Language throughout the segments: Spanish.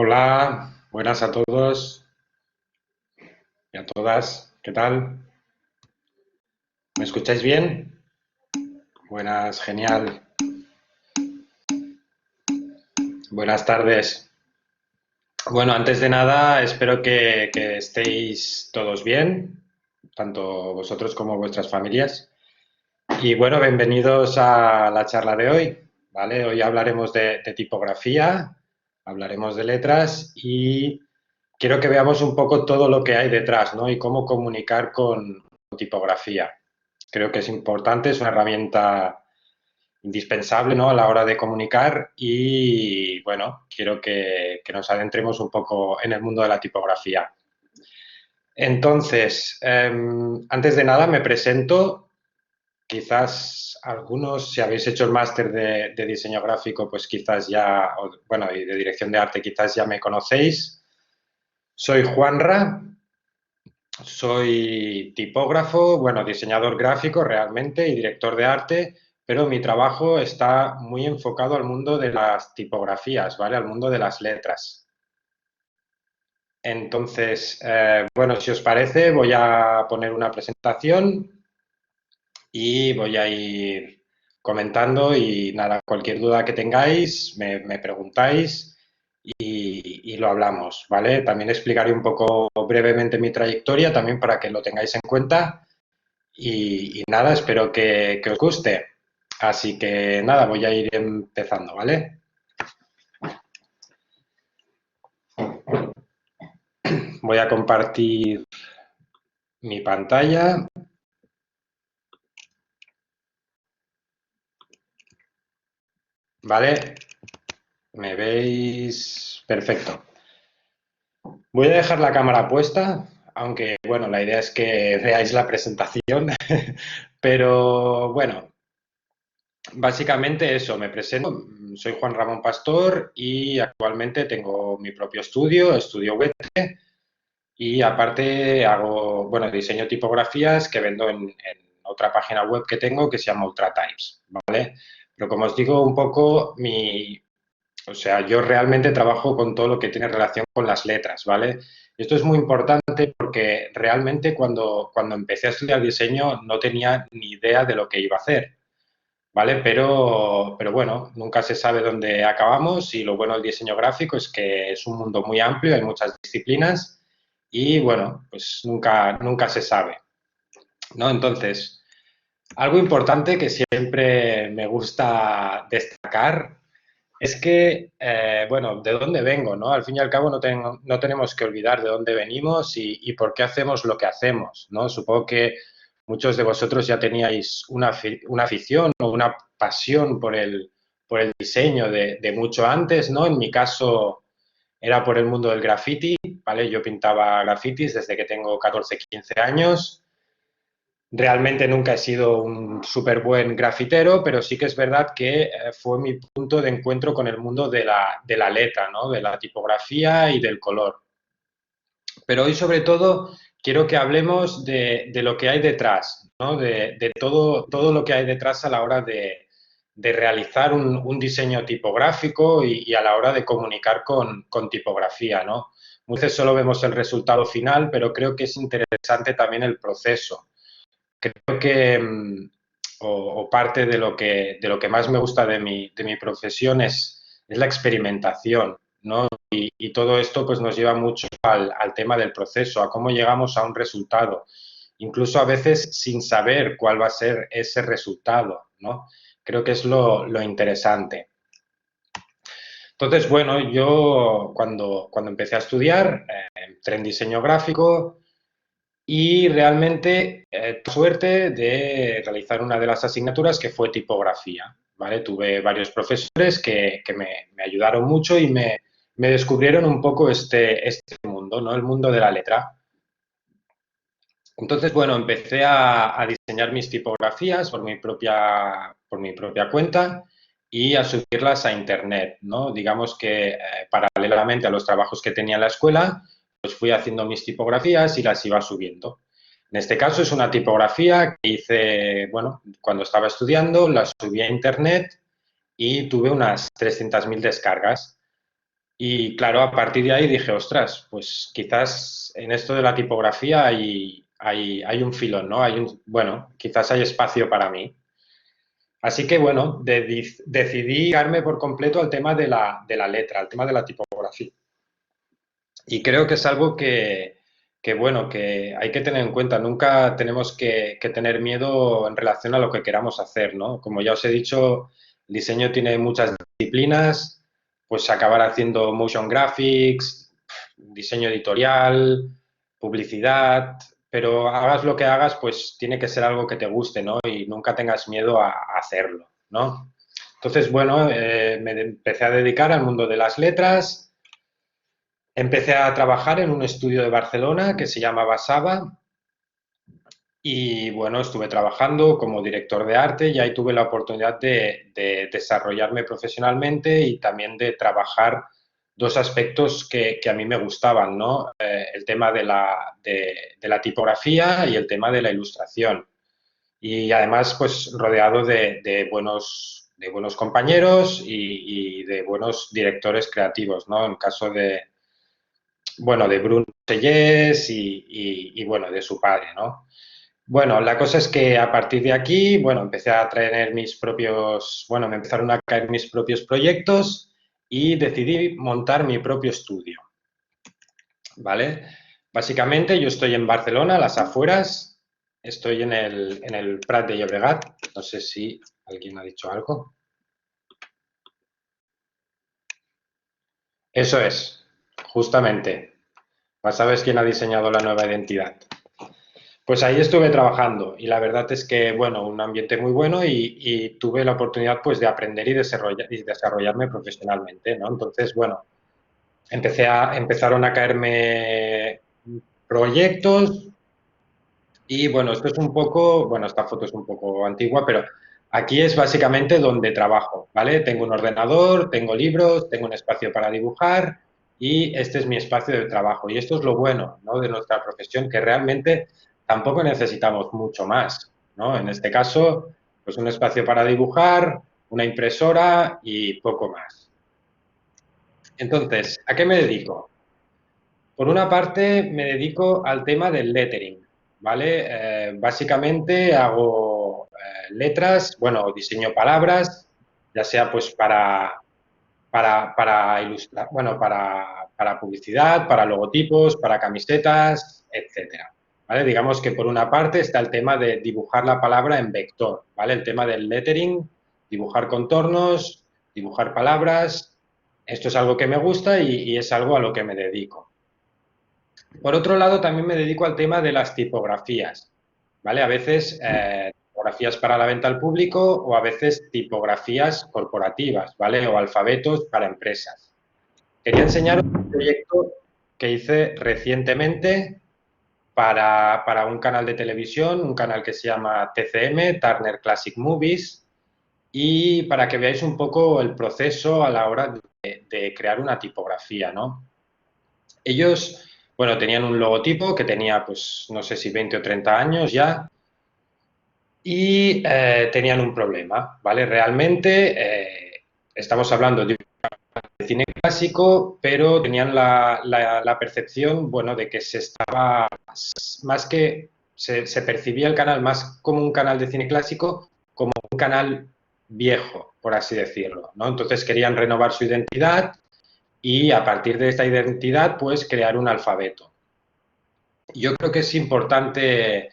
Hola, buenas a todos y a todas. ¿Qué tal? ¿Me escucháis bien? Buenas, genial. Buenas tardes. Bueno, antes de nada, espero que estéis todos bien, tanto vosotros como vuestras familias. Y bueno, bienvenidos a la charla de hoy, ¿vale? Hoy hablaremos de tipografía, hablaremos de letras y quiero que veamos un poco todo lo que hay detrás, ¿no? Y cómo comunicar con tipografía. Creo que es importante, es una herramienta indispensable, ¿no? A la hora de comunicar y, bueno, quiero que nos adentremos un poco en el mundo de la tipografía. Entonces, antes de nada me presento. Quizás algunos, si habéis hecho el máster de diseño gráfico, pues quizás ya, bueno, y de dirección de arte, quizás ya me conocéis. Soy Juanra, soy tipógrafo, bueno, diseñador gráfico realmente y director de arte, pero mi trabajo está muy enfocado al mundo de las tipografías, ¿vale? Al mundo de las letras. Entonces, bueno, si os parece, voy a poner una presentación y voy a ir comentando y nada, cualquier duda que tengáis, me preguntáis y lo hablamos, ¿vale? También explicaré un poco brevemente mi trayectoria también para que lo tengáis en cuenta y nada, espero que os guste. Así que nada, voy a ir empezando, ¿vale? Voy a compartir mi pantalla, ¿vale? ¿Me veis? Perfecto. Voy a dejar la cámara puesta, aunque bueno, la idea es que veáis la presentación, pero bueno, básicamente eso, me presento, soy Juan Ramón Pastor y actualmente tengo mi propio estudio, Estudio VT, y aparte hago, bueno, diseño tipografías que vendo en otra página web que tengo que se llama UltraTypes, ¿vale? Pero como os digo, un poco o sea, yo realmente trabajo con todo lo que tiene relación con las letras, ¿vale? Esto es muy importante porque realmente cuando empecé a estudiar diseño no tenía ni idea de lo que iba a hacer, ¿vale? Pero bueno, nunca se sabe dónde acabamos y lo bueno del diseño gráfico es que es un mundo muy amplio, hay muchas disciplinas y bueno, pues nunca se sabe, ¿no? Entonces, algo importante que siempre me gusta destacar es que, bueno, ¿de dónde vengo, no? Al fin y al cabo no tenemos que olvidar de dónde venimos y por qué hacemos lo que hacemos, ¿no? Supongo que muchos de vosotros ya teníais una afición o una pasión por el diseño de mucho antes, ¿no? En mi caso era por el mundo del graffiti, ¿vale? Yo pintaba grafitis desde que tengo 14, 15 años. Realmente nunca he sido un súper buen grafitero, pero sí que es verdad que fue mi punto de encuentro con el mundo de la letra, ¿no? De la tipografía y del color. Pero hoy, sobre todo, quiero que hablemos de lo que hay detrás, ¿no? De todo lo que hay detrás a la hora de realizar un diseño tipográfico y a la hora de comunicar con tipografía, ¿no? Muchas veces solo vemos el resultado final, pero creo que es interesante también el proceso. Creo que, o parte de lo que más me gusta de mi profesión es la experimentación, ¿no? Y todo esto pues nos lleva mucho al tema del proceso, a cómo llegamos a un resultado, incluso a veces sin saber cuál va a ser ese resultado, ¿no? Creo que es lo interesante. Entonces, bueno, yo cuando empecé a estudiar, entré en diseño gráfico, y realmente tuve suerte de realizar una de las asignaturas que fue tipografía, ¿vale? Tuve varios profesores que me ayudaron mucho y me descubrieron un poco este mundo, ¿no? El mundo de la letra. Entonces, bueno, empecé a diseñar mis tipografías por mi propia cuenta y a subirlas a Internet, ¿no? Digamos que paralelamente a los trabajos que tenía en la escuela, pues fui haciendo mis tipografías y las iba subiendo. En este caso es una tipografía que hice, bueno, cuando estaba estudiando, la subí a Internet y tuve unas 300.000 descargas. Y claro, a partir de ahí dije, ostras, pues quizás en esto de la tipografía hay un filón, ¿no? Bueno, quizás hay espacio para mí. Así que bueno, decidí dedicarme por completo al tema de la letra, al tema de la tipografía. Y creo que es algo bueno, que hay que tener en cuenta. Nunca tenemos que tener miedo en relación a lo que queramos hacer, ¿no? Como ya os he dicho, el diseño tiene muchas disciplinas, pues acabar haciendo motion graphics, diseño editorial, publicidad, pero hagas lo que hagas, pues tiene que ser algo que te guste, ¿no? Y nunca tengas miedo a hacerlo, ¿no? Entonces, bueno, me empecé a dedicar al mundo de las letras. Empecé a trabajar en un estudio de Barcelona que se llamaba Saba y bueno, estuve trabajando como director de arte y ahí tuve la oportunidad de desarrollarme profesionalmente y también de trabajar dos aspectos que a mí me gustaban, ¿no? El tema de la tipografía y el tema de la ilustración. Y además, pues rodeado de buenos compañeros y de buenos directores creativos, ¿no? En caso de Bruno Sellés bueno, de su padre, ¿no? Bueno, la cosa es que a partir de aquí, bueno, empecé a tener me empezaron a caer mis propios proyectos y decidí montar mi propio estudio, ¿vale? Básicamente yo estoy en Barcelona, a las afueras, estoy en el Prat de Llobregat, no sé si alguien ha dicho algo. Eso es, justamente. ¿Sabes quién ha diseñado la nueva identidad? Pues ahí estuve trabajando y la verdad es que, bueno, un ambiente muy bueno y tuve la oportunidad pues de aprender y desarrollarme profesionalmente, ¿no? Entonces, bueno, empezaron a caerme proyectos y, bueno, esta foto es un poco antigua, pero aquí es básicamente donde trabajo, ¿vale? Tengo un ordenador, tengo libros, tengo un espacio para dibujar y este es mi espacio de trabajo. Y esto es lo bueno, ¿no?, de nuestra profesión, que realmente tampoco necesitamos mucho más, ¿no? En este caso, pues un espacio para dibujar, una impresora y poco más. Entonces, ¿a qué me dedico? Por una parte, me dedico al tema del lettering, ¿vale? Básicamente hago letras, bueno, diseño palabras, ya sea pues para ilustrar, bueno, para publicidad, para logotipos, para camisetas, etcétera. ¿Vale? Digamos que por una parte está el tema de dibujar la palabra en vector, ¿vale? El tema del lettering, dibujar contornos, dibujar palabras. Esto es algo que me gusta y es algo a lo que me dedico. Por otro lado, también me dedico al tema de las tipografías, ¿vale? A veces tipografías para la venta al público o a veces tipografías corporativas, ¿vale? O alfabetos para empresas. Quería enseñaros un proyecto que hice recientemente para un canal de televisión, un canal que se llama TCM, Turner Classic Movies, y para que veáis un poco el proceso a la hora de crear una tipografía, ¿no? Ellos, bueno, tenían un logotipo que tenía, pues, no sé si 20 o 30 años ya, y tenían un problema, ¿vale? Realmente estamos hablando de cine clásico, pero tenían la percepción, bueno, de que más que se percibía el canal más como un canal de cine clásico, como un canal viejo, por así decirlo, ¿no? Entonces querían renovar su identidad y a partir de esta identidad, pues crear un alfabeto. Yo creo que es importante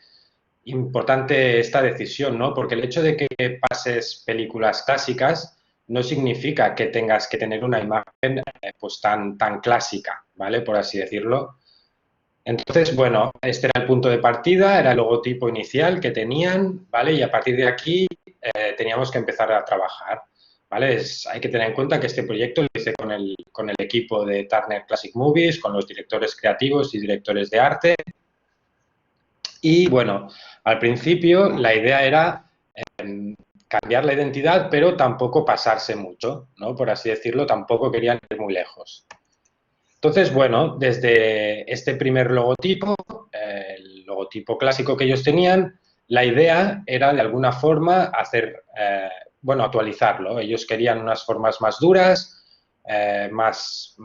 esta decisión, ¿no? Porque el hecho de que pases películas clásicas no significa que tengas que tener una imagen pues tan clásica, ¿vale? Por así decirlo. Entonces, bueno, este era el punto de partida, era el logotipo inicial que tenían, ¿vale? Y a partir de aquí teníamos que empezar a trabajar, ¿vale? Hay que tener en cuenta que este proyecto lo hice con el equipo de Turner Classic Movies, con los directores creativos y directores de arte. Y bueno, al principio la idea era cambiar la identidad, pero tampoco pasarse mucho, ¿no? Por así decirlo, tampoco querían ir muy lejos. Entonces, bueno, desde este primer logotipo, el logotipo clásico que ellos tenían, la idea era de alguna forma actualizarlo. Ellos querían unas formas más duras, más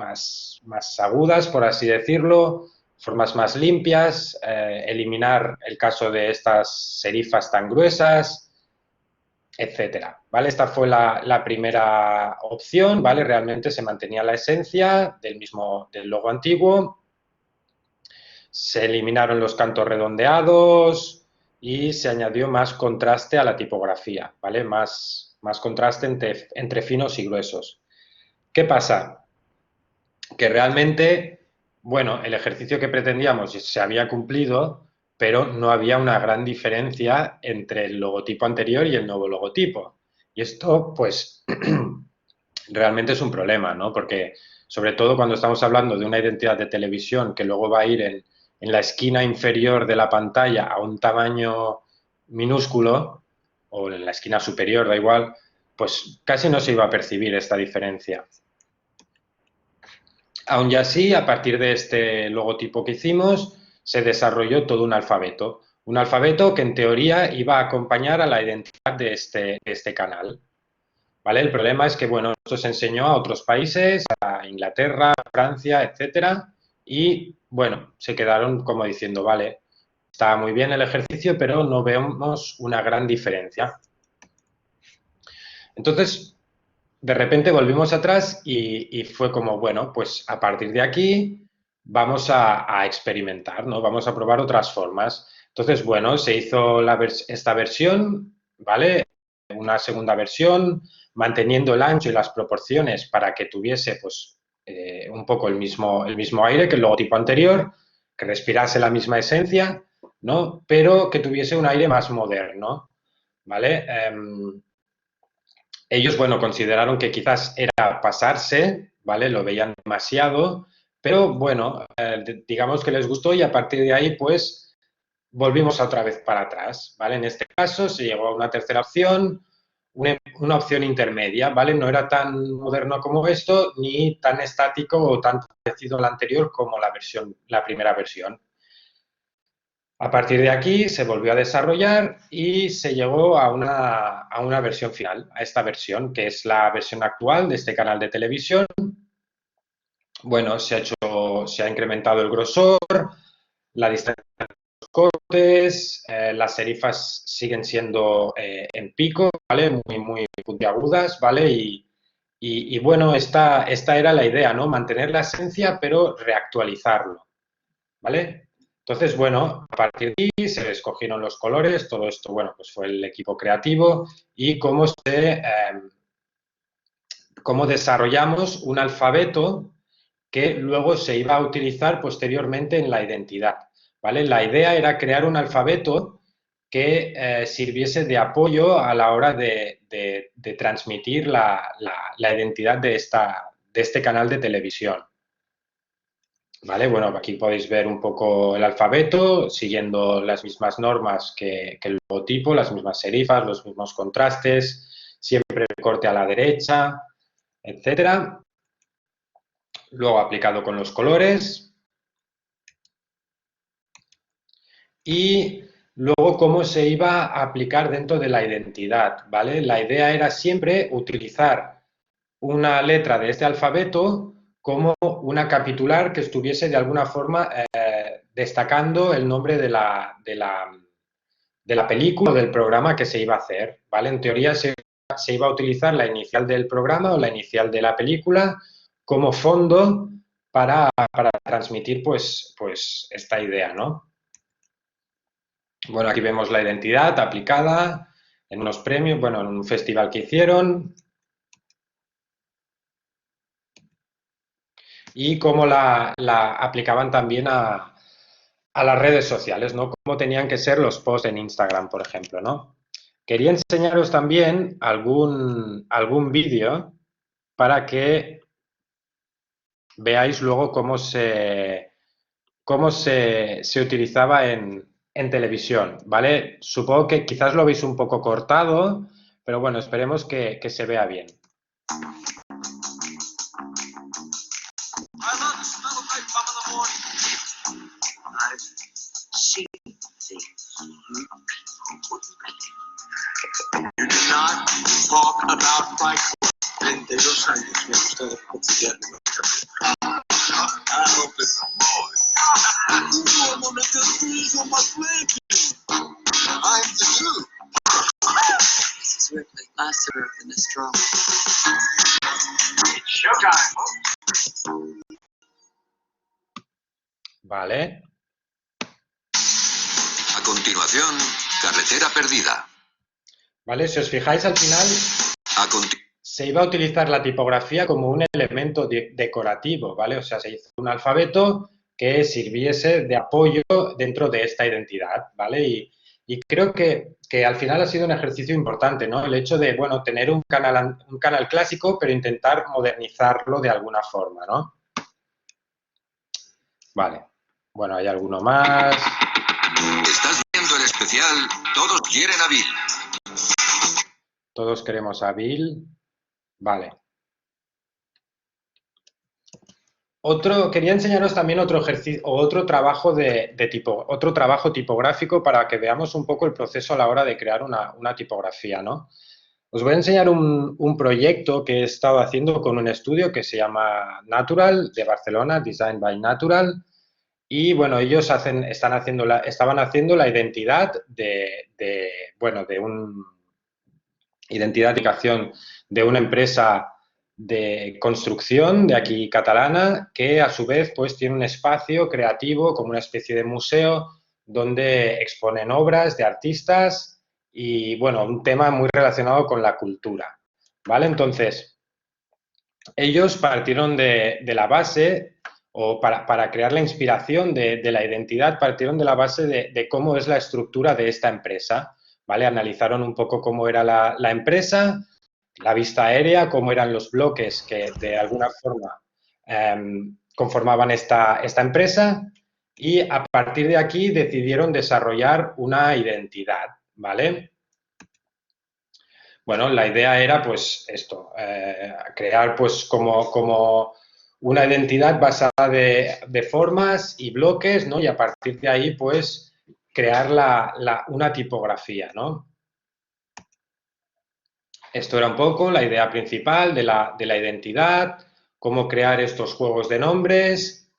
agudas, por así decirlo, formas más limpias, eliminar el caso de estas serifas tan gruesas, etcétera, ¿vale? Esta fue la primera opción, ¿vale? Realmente se mantenía la esencia del logo antiguo, se eliminaron los cantos redondeados y se añadió más contraste a la tipografía, ¿vale? Más contraste entre finos y gruesos. ¿Qué pasa? Que realmente, bueno, el ejercicio que pretendíamos se había cumplido, pero no había una gran diferencia entre el logotipo anterior y el nuevo logotipo. Y esto, pues, realmente es un problema, ¿no? Porque, sobre todo cuando estamos hablando de una identidad de televisión que luego va a ir en la esquina inferior de la pantalla a un tamaño minúsculo, o en la esquina superior, da igual, pues casi no se iba a percibir esta diferencia. Aun y así, a partir de este logotipo que hicimos, se desarrolló todo un alfabeto que en teoría iba a acompañar a la identidad de este canal. ¿Vale? El problema es que, bueno, esto se enseñó a otros países, a Inglaterra, Francia, etcétera, y, bueno, se quedaron como diciendo, vale, está muy bien el ejercicio, pero no vemos una gran diferencia. Entonces, de repente volvimos atrás y fue como, bueno, pues a partir de aquí vamos a experimentar, ¿no? Vamos a probar otras formas. Entonces, bueno, se hizo esta versión, ¿vale? Una segunda versión, manteniendo el ancho y las proporciones para que tuviese, pues, un poco el mismo aire que el logotipo anterior, que respirase la misma esencia, ¿no? Pero que tuviese un aire más moderno, ¿vale? Ellos, bueno, consideraron que quizás era pasarse, ¿vale? Lo veían demasiado, pero bueno, digamos que les gustó y a partir de ahí, pues, volvimos otra vez para atrás, ¿vale? En este caso se llegó a una tercera opción, una opción intermedia, ¿vale? No era tan moderno como esto, ni tan estático o tan parecido al anterior como la primera versión. A partir de aquí se volvió a desarrollar y se llegó a una versión final, a esta versión, que es la versión actual de este canal de televisión. Bueno, se ha incrementado el grosor, la distancia de los cortes, las serifas siguen siendo en pico, ¿vale? Muy puntiagudas, ¿vale? Y bueno, esta era la idea, ¿no? Mantener la esencia, pero reactualizarlo, ¿vale? Entonces, bueno, a partir de ahí se escogieron los colores, todo esto, bueno, pues fue el equipo creativo y cómo desarrollamos un alfabeto que luego se iba a utilizar posteriormente en la identidad, ¿vale? La idea era crear un alfabeto que sirviese de apoyo a la hora de transmitir la identidad de este canal de televisión. ¿Vale? Bueno, aquí podéis ver un poco el alfabeto, siguiendo las mismas normas que el logotipo, las mismas serifas, los mismos contrastes, siempre el corte a la derecha, etcétera. Luego aplicado con los colores. Y luego cómo se iba a aplicar dentro de la identidad, ¿vale? La idea era siempre utilizar una letra de este alfabeto como una capitular que estuviese de alguna forma destacando el nombre de la película o del programa que se iba a hacer, ¿vale? En teoría se iba a utilizar la inicial del programa o la inicial de la película como fondo para transmitir pues esta idea, ¿no? Bueno, aquí vemos la identidad aplicada en unos premios, bueno, en un festival que hicieron, y cómo la aplicaban también a las redes sociales, ¿no? Cómo tenían que ser los posts en Instagram, por ejemplo, ¿no? Quería enseñaros también algún vídeo para que veáis luego cómo se utilizaba en televisión, ¿vale? Supongo que quizás lo veis un poco cortado, pero bueno, esperemos que se vea bien. I love the smell of napalm in the morning. I've seen things you people wouldn't believe. You do not talk about Fight Club and 32 años me ha gustado cotillarme los cabellos. I hope it's a boy. You wanna get these on my flank? I'm the dude. This is Ripley, last serve in this drama. It's showtime. Vale. A continuación, carretera perdida. Vale, si os fijáis al final se iba a utilizar la tipografía como un elemento decorativo, ¿vale? O sea, se hizo un alfabeto que sirviese de apoyo dentro de esta identidad, ¿vale? Y creo que al final ha sido un ejercicio importante, ¿no? El hecho de, bueno, tener un canal clásico, pero intentar modernizarlo de alguna forma, ¿no? Vale. Bueno, hay alguno más. Estás viendo el especial Todos quieren a Bill. Todos queremos a Bill. Vale. Quería enseñaros también otro ejercicio, otro trabajo otro trabajo tipográfico para que veamos un poco el proceso a la hora de crear una tipografía, ¿no? Os voy a enseñar un proyecto que he estado haciendo con un estudio que se llama Natural, de Barcelona, Design by Natural, y bueno, ellos estaban haciendo la identidad identificación de una empresa de construcción de aquí catalana que a su vez pues tiene un espacio creativo como una especie de museo donde exponen obras de artistas y bueno, un tema muy relacionado con la cultura, ¿vale? Entonces, ellos partieron de la base o para crear la inspiración de la identidad, partieron de la base de cómo es la estructura de esta empresa, ¿vale? Analizaron un poco cómo era la empresa, la vista aérea, cómo eran los bloques que de alguna forma conformaban esta empresa y a partir de aquí decidieron desarrollar una identidad, ¿vale? Bueno, la idea era pues esto, crear pues como una identidad basada de formas y bloques, ¿no? Y a partir de ahí pues crear una tipografía, ¿no? Esto era un poco la idea principal de la identidad, cómo crear estos juegos de nombres,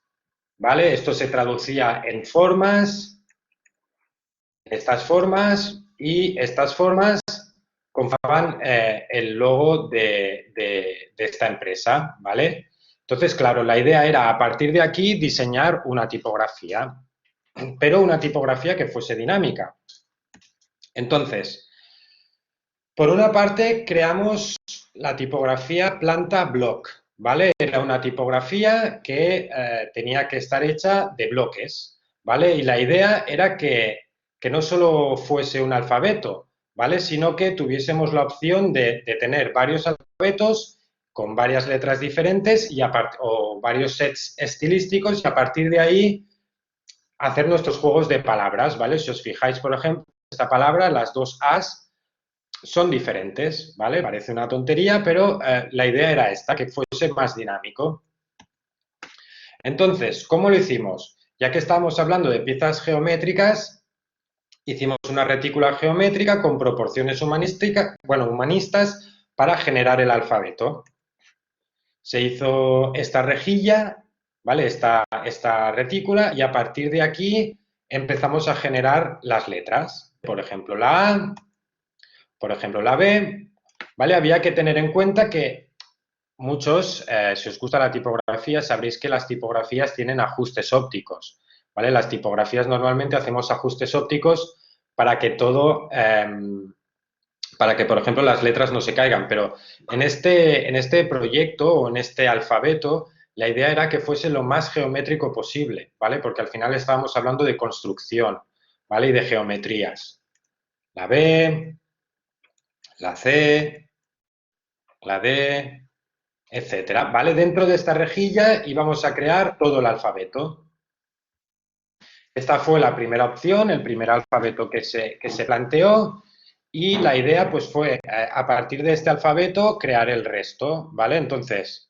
¿vale? Esto se traducía en formas, y estas formas conformaban el logo de esta empresa, ¿vale? Entonces, claro, la idea era a partir de aquí diseñar una tipografía, pero una tipografía que fuese dinámica. Entonces, por una parte, creamos la tipografía planta block, ¿vale? Era una tipografía que tenía que estar hecha de bloques, ¿vale? Y la idea era que no solo fuese un alfabeto, ¿vale? Sino que tuviésemos la opción de tener varios alfabetos con varias letras diferentes o varios sets estilísticos y a partir de ahí hacer nuestros juegos de palabras, ¿vale? Si os fijáis, por ejemplo, esta palabra, las dos As, son diferentes, ¿vale? Parece una tontería, pero la idea era esta, que fuese más dinámico. Entonces, ¿cómo lo hicimos? Ya que estábamos hablando de piezas geométricas, hicimos una retícula geométrica con proporciones humanistas para generar el alfabeto. Se hizo esta rejilla, ¿vale? Esta retícula y a partir de aquí empezamos a generar las letras. Por ejemplo, la A, por ejemplo, la B, ¿vale? Había que tener en cuenta que muchos, si os gusta la tipografía, sabréis que las tipografías tienen ajustes ópticos, ¿vale? Las tipografías normalmente hacemos ajustes ópticos para que todo, para que, por ejemplo, las letras no se caigan, pero en este proyecto o en este alfabeto, la idea era que fuese lo más geométrico posible, ¿vale? Porque al final estábamos hablando de construcción, ¿vale? Y de geometrías. La B, la C, la D, etcétera, ¿vale? Dentro de esta rejilla íbamos a crear todo el alfabeto. Esta fue la primera opción, el primer alfabeto que se planteó y la idea pues fue a partir de este alfabeto crear el resto, ¿vale? Entonces,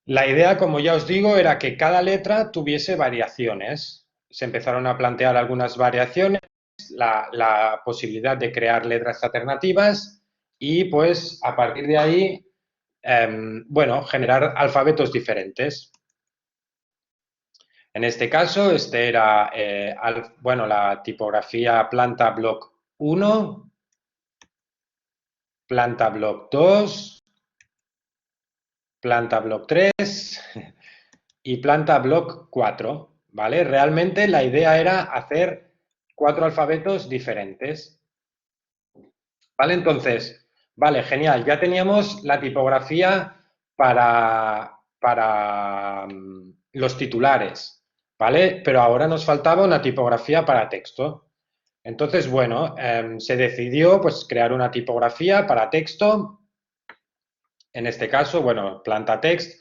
la idea, como ya os digo, era que cada letra tuviese variaciones. Se empezaron a plantear algunas variaciones, la posibilidad de crear letras alternativas y pues a partir de ahí, bueno, generar alfabetos diferentes. En este caso, este era, bueno, la tipografía planta block 1, planta block 2, planta block 3 y planta block 4, ¿vale? Realmente la idea era hacer 4 alfabetos diferentes, ¿vale? Entonces, vale, genial, ya teníamos la tipografía para los titulares, ¿vale? Pero ahora nos faltaba una tipografía para texto. Entonces, bueno, se decidió pues crear una tipografía para texto, en este caso, bueno, planta text,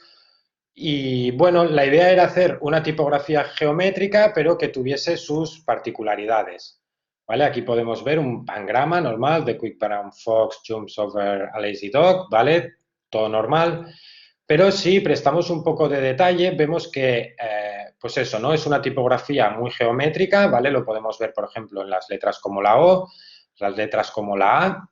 y bueno, la idea era hacer una tipografía geométrica, pero que tuviese sus particularidades. ¿Vale? Aquí podemos ver un pangrama normal de Quick Brown Fox jumps over a lazy dog, ¿vale? Todo normal. Pero si prestamos un poco de detalle, vemos que, pues eso, ¿no? Es una tipografía muy geométrica, ¿vale? Lo podemos ver, por ejemplo, en las letras como la O, las letras como la A.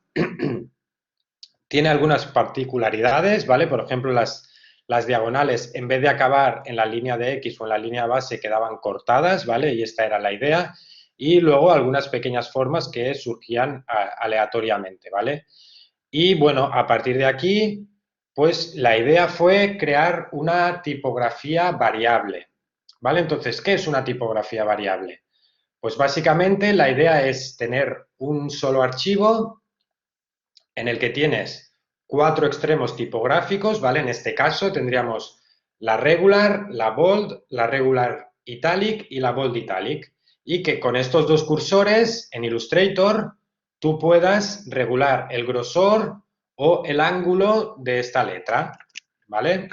Tiene algunas particularidades, ¿vale? Por ejemplo, las diagonales, en vez de acabar en la línea de X o en la línea base, quedaban cortadas, ¿vale? Y esta era la idea. Y luego algunas pequeñas formas que surgían aleatoriamente, ¿vale? Y bueno, a partir de aquí, pues la idea fue crear una tipografía variable, ¿vale? Entonces, ¿qué es una tipografía variable? Pues básicamente la idea es tener un solo archivo en el que tienes 4 extremos tipográficos, ¿vale? En este caso tendríamos la regular, la bold, la regular italic y la bold italic. Y que con estos dos cursores en Illustrator tú puedas regular el grosor o el ángulo de esta letra, ¿vale?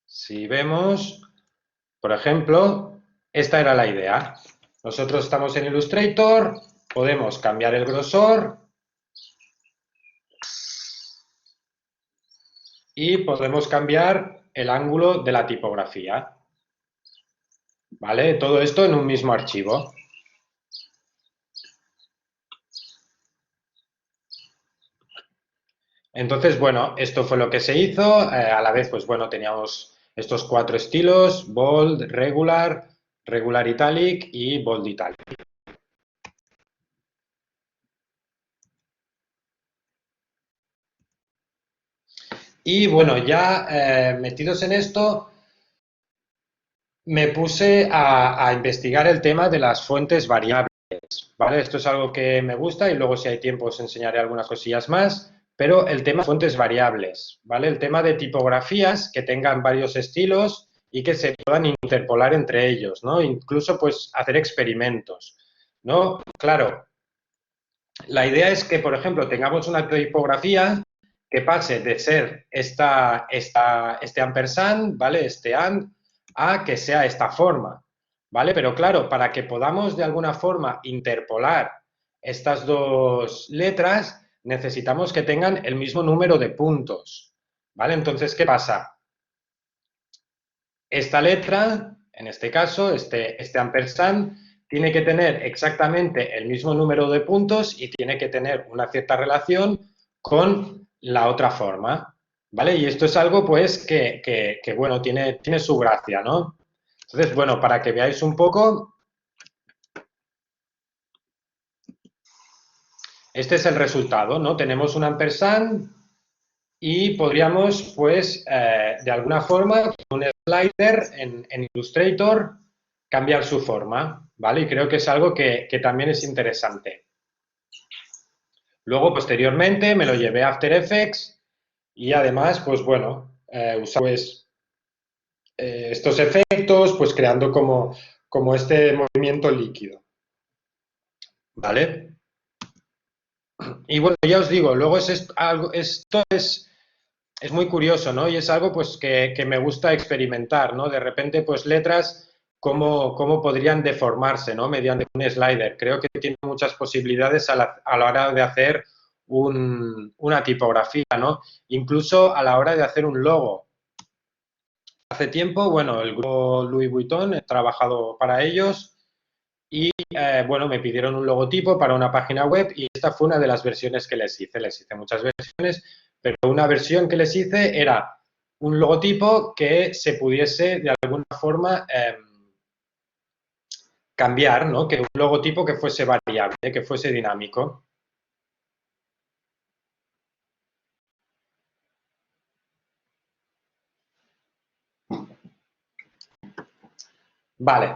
Si vemos, por ejemplo, esta era la idea. Nosotros estamos en Illustrator, podemos cambiar el grosor y podemos cambiar el ángulo de la tipografía, ¿vale? Todo esto en un mismo archivo. Entonces, bueno, esto fue lo que se hizo. A la vez, pues bueno, teníamos estos 4 estilos, bold, regular, regular italic y bold italic. Y bueno, ya metidos en esto, me puse a investigar el tema de las fuentes variables, ¿vale? Esto es algo que me gusta y luego si hay tiempo os enseñaré algunas cosillas más, pero el tema de fuentes variables, ¿vale? El tema de tipografías que tengan varios estilos y que se puedan interpolar entre ellos, ¿no? Incluso, pues, hacer experimentos, ¿no? Claro, la idea es que, por ejemplo, tengamos una tipografía que pase de ser este ampersand, ¿vale? Este and, a que sea esta forma, ¿vale? Pero claro, para que podamos de alguna forma interpolar estas dos letras, necesitamos que tengan el mismo número de puntos, ¿vale? Entonces, ¿qué pasa? Esta letra, en este caso, este ampersand, tiene que tener exactamente el mismo número de puntos y tiene que tener una cierta relación con la otra forma, ¿vale? Y esto es algo, pues, que bueno, tiene su gracia, ¿no? Entonces, bueno, para que veáis un poco, este es el resultado, ¿no? Tenemos un ampersand y podríamos, pues, de alguna forma, con un slider en Illustrator, cambiar su forma, ¿vale? Y creo que es algo que también es interesante. Luego, posteriormente, me lo llevé a After Effects y además, pues bueno, usar pues, estos efectos, pues creando como este movimiento líquido, ¿vale? Y bueno, ya os digo, luego esto es muy curioso, ¿no? Y es algo pues que me gusta experimentar, ¿no? De repente, pues letras, cómo podrían deformarse, ¿no? Mediante un slider. Creo que tiene muchas posibilidades a la hora de hacer una tipografía, ¿no? Incluso a la hora de hacer un logo. Hace tiempo, bueno, el grupo Louis Vuitton, he trabajado para ellos y bueno, me pidieron un logotipo para una página web y esta fue una de las versiones que les hice. Les hice muchas versiones, pero una versión que les hice era un logotipo que se pudiese de alguna forma cambiar, ¿no? Que un logotipo que fuese variable, que fuese dinámico. Vale.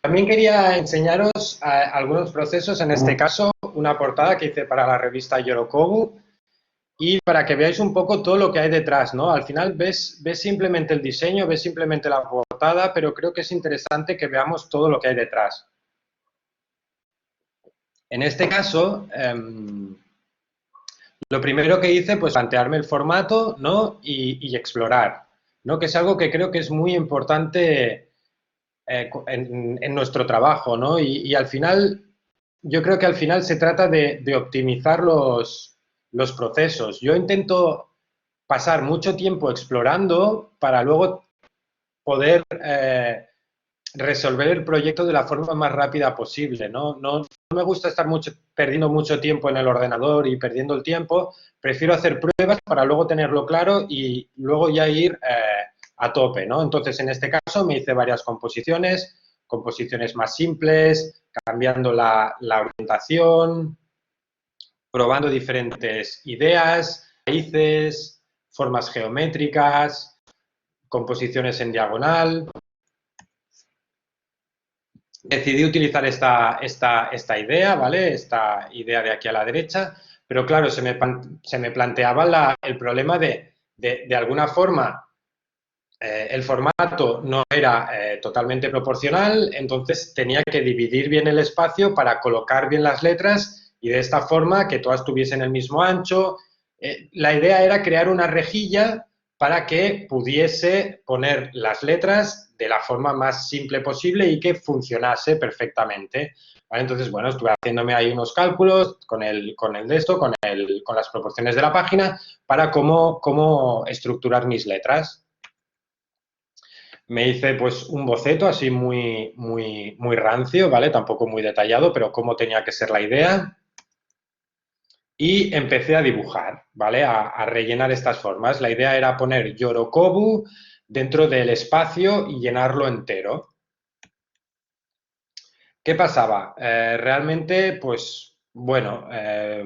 También quería enseñaros algunos procesos, en este caso una portada que hice para la revista Yorokobu y para que veáis un poco todo lo que hay detrás, ¿no? Al final ves simplemente el diseño, ves simplemente la portada, pero creo que es interesante que veamos todo lo que hay detrás. En este caso, lo primero que hice, pues plantearme el formato, ¿no? Y explorar, ¿no? Que es algo que creo que es muy importante en nuestro trabajo, ¿no? Y al final, yo creo que al final se trata de optimizar los procesos. Yo intento pasar mucho tiempo explorando para luego poder resolver el proyecto de la forma más rápida posible, ¿no? No me gusta estar perdiendo mucho tiempo en el ordenador y perdiendo el tiempo, prefiero hacer pruebas para luego tenerlo claro y luego ya ir a tope, ¿no? Entonces, en este caso me hice varias composiciones más simples, cambiando la orientación, probando diferentes ideas, raíces, formas geométricas, composiciones en diagonal. Decidí utilizar esta idea, ¿vale? Esta idea de aquí a la derecha, pero claro, se me planteaba el problema de alguna forma, el formato no era totalmente proporcional, entonces tenía que dividir bien el espacio para colocar bien las letras y de esta forma que todas tuviesen el mismo ancho. La idea era crear una rejilla para que pudiese poner las letras de la forma más simple posible y que funcionase perfectamente. ¿Vale? Entonces, bueno, estuve haciéndome ahí unos cálculos con las proporciones de la página para cómo estructurar mis letras. Me hice pues un boceto así muy rancio, ¿vale? Tampoco muy detallado, pero cómo tenía que ser la idea. Y empecé a dibujar, ¿vale? A rellenar estas formas. La idea era poner Yorokobu dentro del espacio y llenarlo entero. ¿Qué pasaba? Realmente, pues, bueno,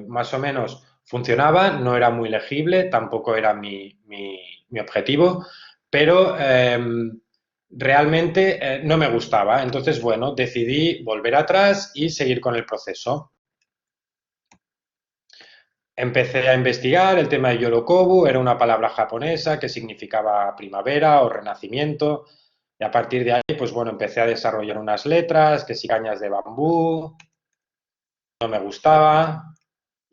más o menos funcionaba, no era muy legible, tampoco era mi objetivo, pero realmente no me gustaba. Entonces, bueno, decidí volver atrás y seguir con el proceso. Empecé a investigar el tema de Yorokobu, era una palabra japonesa que significaba primavera o renacimiento, y a partir de ahí, pues bueno, empecé a desarrollar unas letras, que si cañas de bambú, no me gustaba.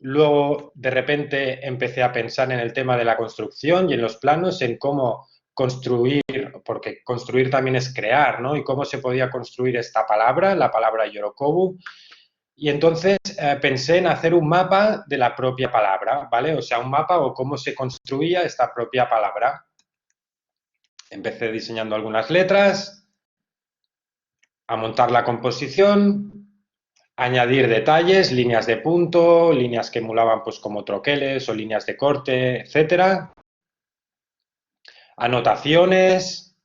Luego, de repente, empecé a pensar en el tema de la construcción y en los planos, en cómo construir, porque construir también es crear, ¿no? Y cómo se podía construir esta palabra, la palabra Yorokobu. Y entonces pensé en hacer un mapa de la propia palabra, ¿vale? O sea, un mapa o cómo se construía esta propia palabra. Empecé diseñando algunas letras, a montar la composición, añadir detalles, líneas de punto, líneas que emulaban pues como troqueles o líneas de corte, etcétera. Anotaciones.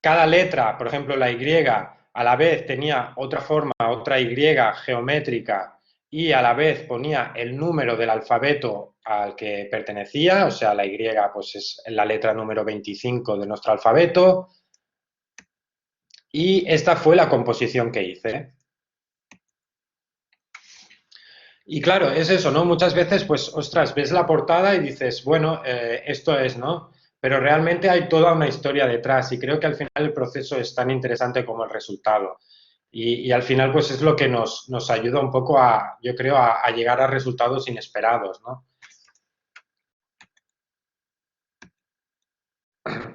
Cada letra, por ejemplo la Y, a la vez tenía otra forma, otra Y geométrica y a la vez ponía el número del alfabeto al que pertenecía, o sea, la Y pues es la letra número 25 de nuestro alfabeto. Y esta fue la composición que hice. Y claro, es eso, ¿no? Muchas veces, pues, ostras, ves la portada y dices, bueno, esto es, ¿no? Pero realmente hay toda una historia detrás y creo que al final el proceso es tan interesante como el resultado. Y al final, pues, es lo que nos ayuda un poco yo creo, a llegar a resultados inesperados, ¿no?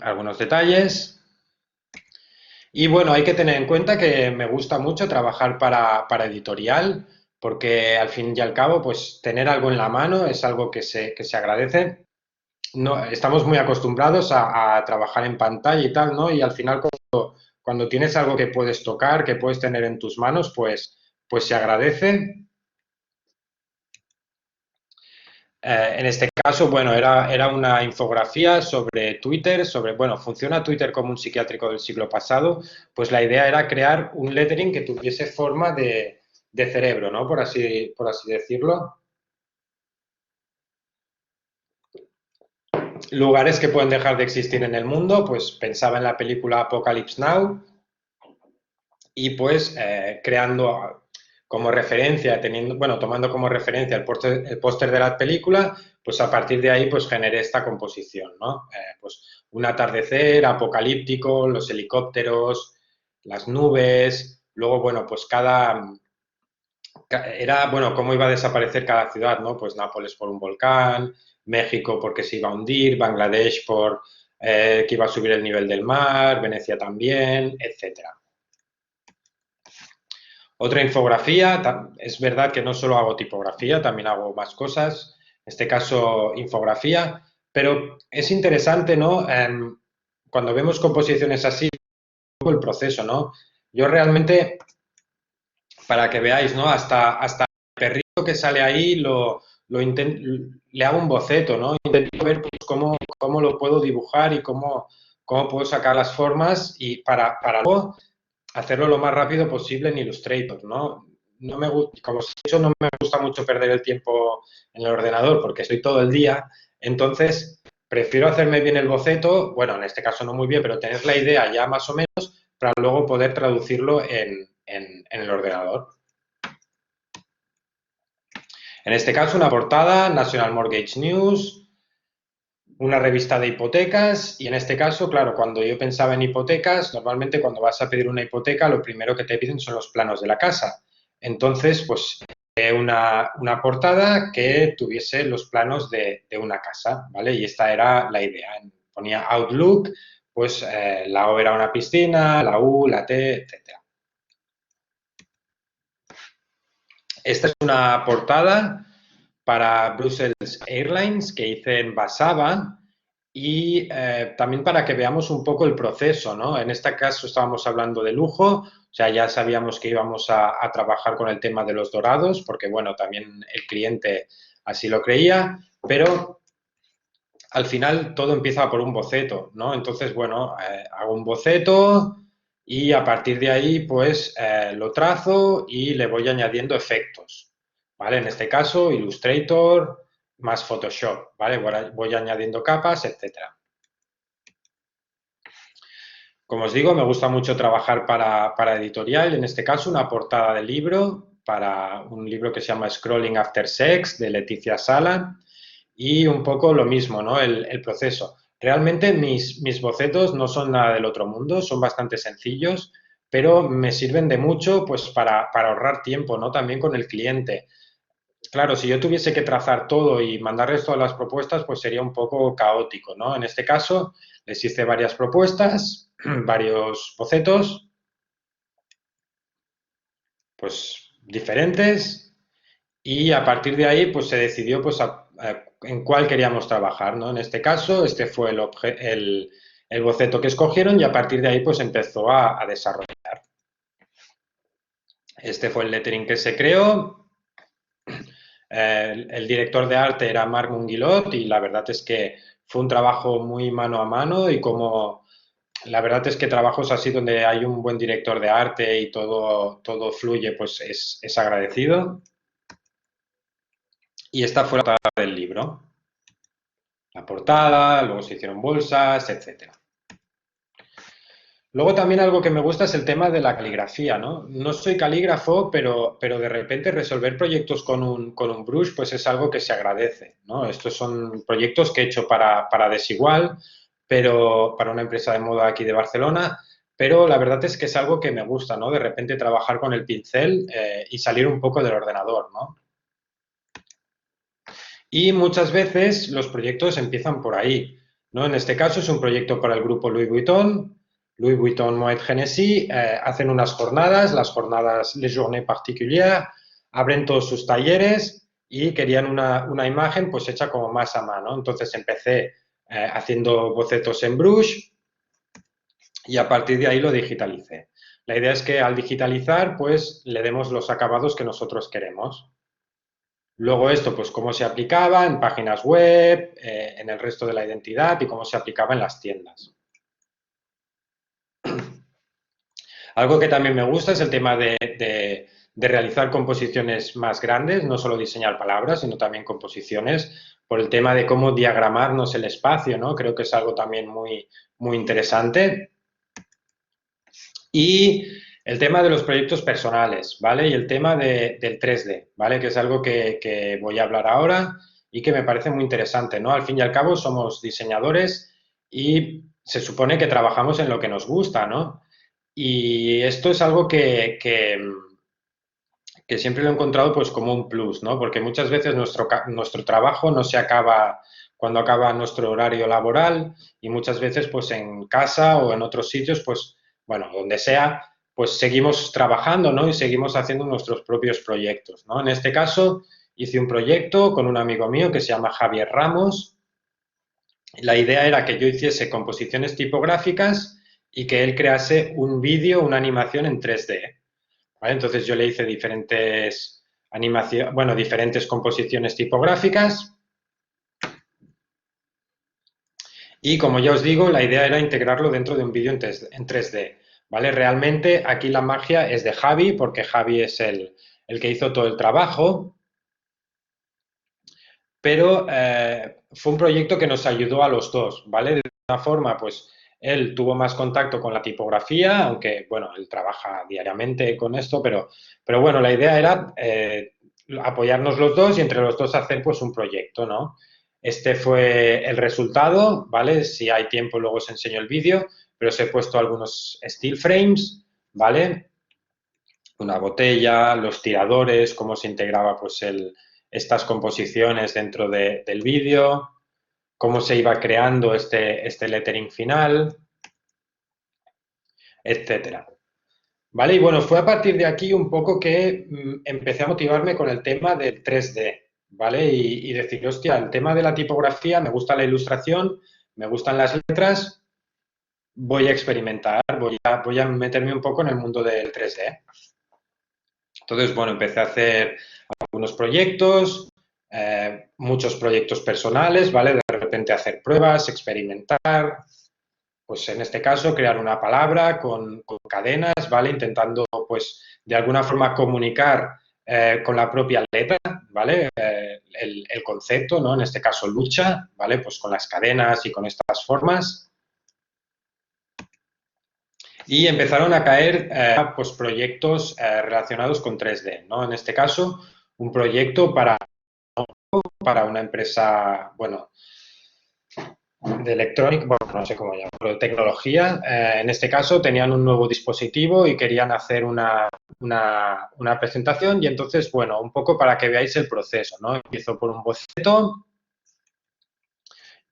Algunos detalles. Y bueno, hay que tener en cuenta que me gusta mucho trabajar para editorial, porque al fin y al cabo, pues tener algo en la mano es algo que se agradece. no, estamos muy acostumbrados a trabajar en pantalla y tal, ¿no? Y al final cuando tienes algo que puedes tocar, que puedes tener en tus manos, pues se agradece. En este caso, bueno, era una infografía sobre Twitter, bueno, funciona Twitter como un psiquiátrico del siglo pasado, pues la idea era crear un lettering que tuviese forma de cerebro, ¿no? Por así decirlo. Lugares que pueden dejar de existir en el mundo, pues pensaba en la película Apocalypse Now y pues creando como referencia, bueno, tomando como referencia el póster de la película, pues a partir de ahí pues generé esta composición, ¿no? Pues un atardecer apocalíptico, los helicópteros, las nubes, luego, bueno, pues era, bueno, cómo iba a desaparecer cada ciudad, ¿no? Pues Nápoles por un volcán, México porque se iba a hundir, Bangladesh por que iba a subir el nivel del mar, Venecia también, etcétera. Otra infografía, es verdad que no solo hago tipografía, también hago más cosas, en este caso infografía, pero es interesante, ¿no? Cuando vemos composiciones así, el proceso, ¿no? Yo realmente, para que veáis, ¿no? Hasta el perrito que sale ahí le hago un boceto, ¿no? Intento ver pues, cómo lo puedo dibujar y cómo puedo sacar las formas y para luego hacerlo lo más rápido posible en Illustrator, ¿no? No me, como os he dicho, no me gusta mucho perder el tiempo en el ordenador porque estoy todo el día, entonces prefiero hacerme bien el boceto, bueno, en este caso no muy bien, pero tener la idea ya más o menos para luego poder traducirlo en el ordenador. En este caso, una portada, National Mortgage News, una revista de hipotecas y en este caso, claro, cuando yo pensaba en hipotecas, normalmente cuando vas a pedir una hipoteca, lo primero que te piden son los planos de la casa. Entonces, pues una portada que tuviese los planos de una casa, ¿vale? Y esta era la idea. Ponía Outlook, pues la O era una piscina, la U, la T, etcétera. Esta es una portada para Brussels Airlines que hice en Basaba y también para que veamos un poco el proceso, ¿no? En este caso estábamos hablando de lujo, o sea, ya sabíamos que íbamos a trabajar con el tema de los dorados, porque, bueno, también el cliente así lo creía, pero al final todo empieza por un boceto, ¿no? Entonces, bueno, hago un boceto y a partir de ahí, pues, lo trazo y le voy añadiendo efectos, ¿vale? En este caso, Illustrator más Photoshop, ¿vale? Voy añadiendo capas, etcétera. Como os digo, me gusta mucho trabajar para editorial, en este caso una portada de libro, para un libro que se llama Scrolling After Sex, de Leticia Sala, y un poco lo mismo, ¿no? El proceso. Realmente mis bocetos no son nada del otro mundo, son bastante sencillos, pero me sirven de mucho pues para ahorrar tiempo, ¿no? También con el cliente. Claro, si yo tuviese que trazar todo y mandarles todas las propuestas, pues sería un poco caótico, ¿no? En este caso, les hice varias propuestas, varios bocetos, pues diferentes, y a partir de ahí, pues se decidió pues, en cuál queríamos trabajar, ¿no? En este caso, este fue el boceto que escogieron y a partir de ahí, pues empezó a desarrollar. Este fue el lettering que se creó. El director de arte era Marc Munguilot y la verdad es que fue un trabajo muy mano a mano y como la verdad es que trabajos así donde hay un buen director de arte y todo fluye, pues es agradecido. Y esta fue la portada del libro. La portada, luego se hicieron bolsas, etcétera. Luego también algo que me gusta es el tema de la caligrafía, ¿no? No soy calígrafo, pero de repente resolver proyectos con un brush pues es algo que se agradece, ¿no? Estos son proyectos que he hecho para Desigual, pero para una empresa de moda aquí de Barcelona, pero la verdad es que es algo que me gusta, ¿no? De repente trabajar con el pincel y salir un poco del ordenador, ¿no? Y muchas veces los proyectos empiezan por ahí, ¿no? En este caso es un proyecto para el grupo Louis Vuitton Moet Hennessy, hacen unas jornadas, las jornadas Les Journées Particulières, abren todos sus talleres y querían una imagen pues hecha como más a mano. Entonces empecé haciendo bocetos en Brush y a partir de ahí lo digitalicé. La idea es que al digitalizar, pues le demos los acabados que nosotros queremos. Luego esto, pues cómo se aplicaba en páginas web, en el resto de la identidad y cómo se aplicaba en las tiendas. Algo que también me gusta es el tema de realizar composiciones más grandes, no solo diseñar palabras, sino también composiciones, por el tema de cómo diagramarnos el espacio, ¿no? Creo que es algo también muy interesante. Y el tema de los proyectos personales, ¿vale? Y el tema del 3D, ¿vale? Que es algo que voy a hablar ahora y que me parece muy interesante, ¿no? Al fin y al cabo somos diseñadores y se supone que trabajamos en lo que nos gusta, ¿no? Y esto es algo que siempre lo he encontrado pues como un plus, ¿no? Porque muchas veces nuestro trabajo no se acaba cuando acaba nuestro horario laboral y muchas veces pues en casa o en otros sitios pues, bueno, donde sea, pues seguimos trabajando, ¿no? Y seguimos haciendo nuestros propios proyectos, ¿no? En este caso hice un proyecto con un amigo mío que se llama Javier Ramos. La idea era que yo hiciese composiciones tipográficas y que él crease un vídeo, una animación en 3D. ¿Vale? Entonces yo le hice diferentes diferentes composiciones tipográficas y como ya os digo, la idea era integrarlo dentro de un vídeo en 3D. ¿Vale? Realmente aquí la magia es de Javi, porque Javi es el que hizo todo el trabajo, pero fue un proyecto que nos ayudó a los dos, ¿vale? De una forma, pues él tuvo más contacto con la tipografía, aunque, bueno, él trabaja diariamente con esto, pero bueno, la idea era apoyarnos los dos y entre los dos hacer pues un proyecto, ¿no? Este fue el resultado, ¿vale? Si hay tiempo luego os enseño el vídeo, pero os he puesto algunos steel frames, ¿vale? Una botella, los tiradores, cómo se integraba pues estas composiciones dentro del vídeo, cómo se iba creando este lettering final, etcétera. ¿Vale? Y bueno, fue a partir de aquí un poco que empecé a motivarme con el tema del 3D, ¿vale? Y decir, hostia, el tema de la tipografía, me gusta la ilustración, me gustan las letras, voy a experimentar, voy a meterme un poco en el mundo del 3D. Entonces, bueno, empecé a hacer algunos proyectos, muchos proyectos personales, ¿vale? De repente hacer pruebas, experimentar, pues en este caso crear una palabra con cadenas, ¿vale? Intentando, pues, de alguna forma comunicar con la propia letra, ¿vale? El concepto, ¿no? En este caso lucha, ¿vale? Pues con las cadenas y con estas formas. Y empezaron a caer pues proyectos relacionados con 3D, ¿no? En este caso, un proyecto para una empresa, bueno, de electrónica, bueno, no sé cómo llamarlo, de tecnología. En este caso tenían un nuevo dispositivo y querían hacer una presentación y entonces, bueno, un poco para que veáis el proceso, ¿no? Empiezo por un boceto